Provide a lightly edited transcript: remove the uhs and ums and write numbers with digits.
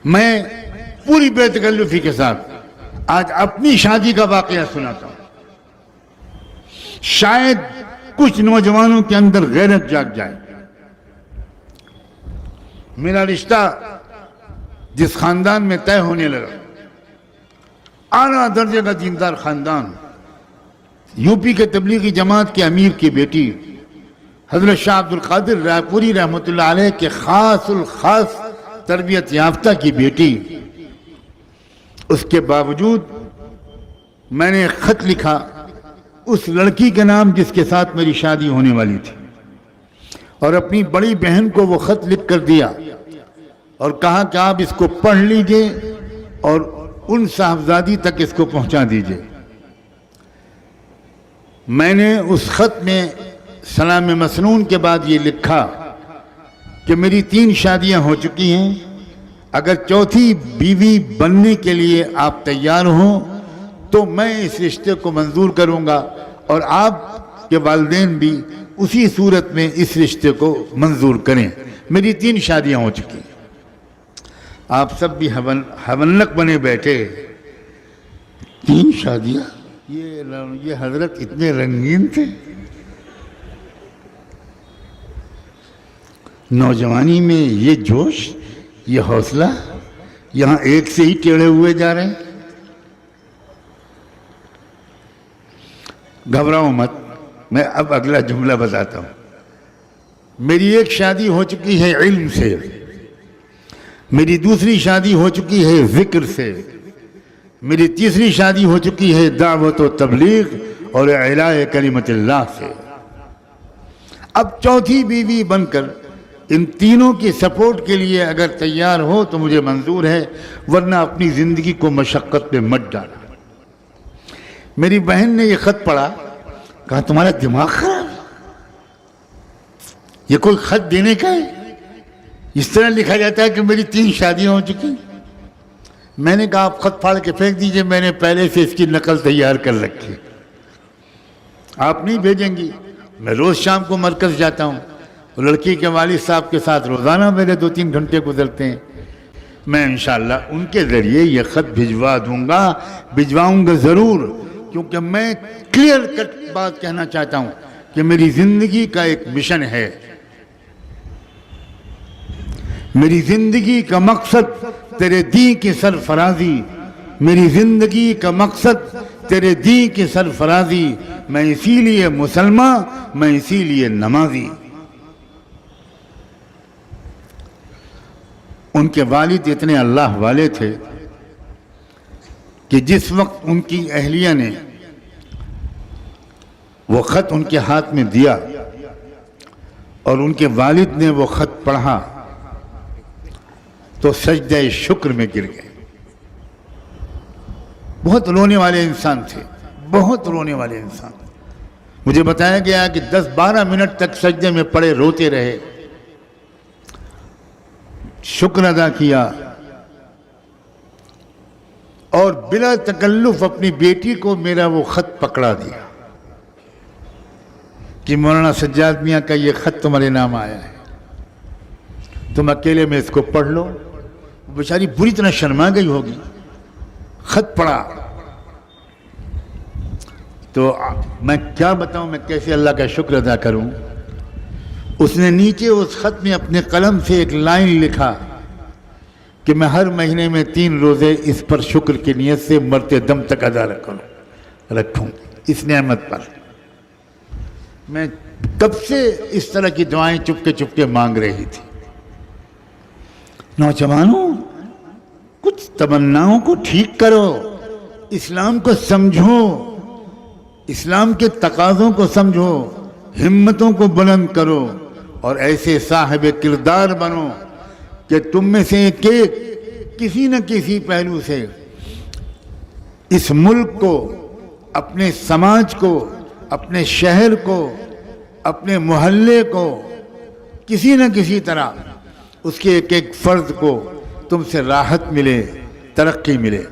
میں پوری بے تکلفی کے ساتھ آج اپنی شادی کا واقعہ سناتا ہوں. شاید کچھ نوجوانوں کے اندر غیرت جاگ جائے. میرا رشتہ جس خاندان میں طے ہونے لگا، اعلیٰ درجے کا دیندار خاندان، یو پی کے تبلیغی جماعت کے امیر کی بیٹی حضرت شاہ عبد القادر رائے پوری رحمۃ اللہ علیہ کے خاص الخاص تربیت یافتہ کی بیٹی. اس کے باوجود میں نے ایک خط لکھا اس لڑکی کے نام جس کے ساتھ میری شادی ہونے والی تھی، اور اپنی بڑی بہن کو وہ خط لکھ کر دیا اور کہا کہ آپ اس کو پڑھ لیجئے اور ان صاحبزادی تک اس کو پہنچا دیجئے. میں نے اس خط میں سلام مسنون کے بعد یہ لکھا کہ میری 3 شادیاں ہو چکی ہیں، اگر چوتھی بیوی بننے کے لیے آپ تیار ہوں تو میں اس رشتے کو منظور کروں گا، اور آپ کے والدین بھی اسی صورت میں اس رشتے کو منظور کریں. میری 3 شادیاں ہو چکی ہیں. آپ سب بھی حونک بنے بیٹھے. 3 شادیاں؟ یہ حضرت اتنے رنگین تھے. نوجوانی میں یہ جوش، یہ حوصلہ، یہاں ایک سے ہی ٹیڑھے ہوئے جا رہے ہیں. گھبراؤ مت، میں اب اگلا جملہ بتاتا ہوں. میری 1 شادی ہو چکی ہے علم سے، میری دوسری شادی ہو چکی ہے ذکر سے، میری تیسری شادی ہو چکی ہے دعوت و تبلیغ اور اعلاء کلمت اللہ سے. اب چوتھی بیوی بن کر ان تینوں کی سپورٹ کے لیے اگر تیار ہو تو مجھے منظور ہے، ورنہ اپنی زندگی کو مشقت پہ مت ڈالا. میری بہن نے یہ خط پڑھا، کہا تمہارا دماغ خراب، یہ کوئی خط دینے کا ہے؟ اس طرح لکھا جاتا ہے کہ میری 3 شادیاں ہو چکی. میں نے کہا آپ خط پھاڑ کے پھینک دیجئے، میں نے پہلے سے اس کی نقل تیار کر رکھی. آپ نہیں بھیجیں گی؟ میں روز شام کو مرکز جاتا ہوں، لڑکی کے والد صاحب کے ساتھ روزانہ میرے 2-3 گھنٹے گزرتے ہیں. میں انشاءاللہ ان کے ذریعے یہ خط بھجواؤں گا ضرور، کیونکہ میں کلیئر کٹ بات کہنا چاہتا ہوں کہ میری زندگی کا ایک مشن ہے. میری زندگی کا مقصد تیرے دین کی سرفرازی، میری زندگی کا مقصد تیرے دین کی سرفرازی. میں اسی لیے مسلمان، میں اسی لیے نمازی. ان کے والد اتنے اللہ والے تھے کہ جس وقت ان کی اہلیہ نے وہ خط ان کے ہاتھ میں دیا اور ان کے والد نے وہ خط پڑھا تو سجدہ شکر میں گر گئے. بہت رونے والے انسان تھے، بہت رونے والے انسان. مجھے بتایا گیا کہ 10-12 منٹ تک سجدے میں پڑے روتے رہے، شکر ادا کیا اور بلا تکلف اپنی بیٹی کو میرا وہ خط پکڑا دیا کہ مولانا سجاد میاں کا یہ خط تمہارے نام آیا ہے، تم اکیلے میں اس کو پڑھ لو. بیچاری بری طرح شرما گئی ہوگی. خط پڑھا تو میں کیا بتاؤں، میں کیسے اللہ کا شکر ادا کروں. اس نے نیچے اس خط میں اپنے قلم سے ایک لائن لکھا کہ میں ہر مہینے میں 3 روزے اس پر شکر کی نیت سے مرتے دم تک ادا رکھوں اس نعمت پر. میں کب سے اس طرح کی دعائیں چپکے مانگ رہی تھی. نوجوانوں، کچھ تمناؤں کو ٹھیک کرو، اسلام کو سمجھو، اسلام کے تقاضوں کو سمجھو، ہمتوں کو بلند کرو اور ایسے صاحب کردار بنو کہ تم میں سے کسی نہ کسی پہلو سے اس ملک کو، اپنے سماج کو، اپنے شہر کو، اپنے محلے کو، کسی نہ کسی طرح اس کے ایک فرد کو تم سے راحت ملے، ترقی ملے.